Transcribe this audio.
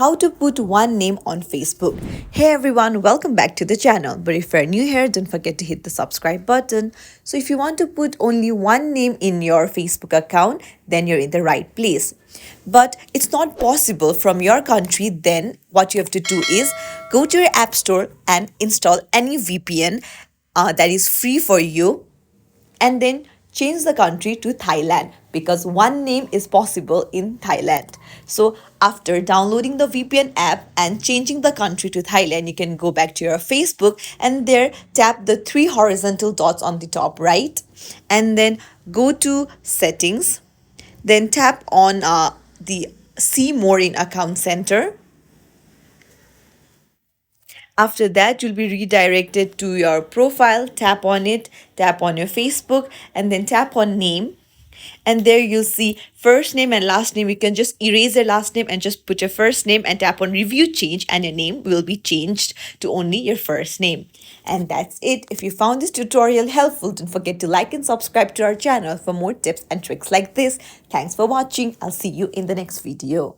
How to put one name on Facebook. Hey everyone, welcome back to the channel. But if you're new here, don't forget to hit the subscribe button. So if you want to put only one name in your Facebook account, then you're in the right place. But it's not possible from your country, then what you have to do is go to your app store and install any VPN that is free for you, and then change the country to Thailand because one name is possible in Thailand. So after downloading the VPN app and changing the country to Thailand, you can go back to your Facebook and there tap the three horizontal dots on the top right, and then go to settings, then tap on the see more in account center. After that, you'll be redirected to your profile. Tap on it, tap on your Facebook, and then tap on name. And there you'll see first name and last name. You can just erase your last name and just put your first name and tap on review change, and your name will be changed to only your first name. And that's it. If you found this tutorial helpful, don't forget to like and subscribe to our channel for more tips and tricks like this. Thanks for watching. I'll see you in the next video.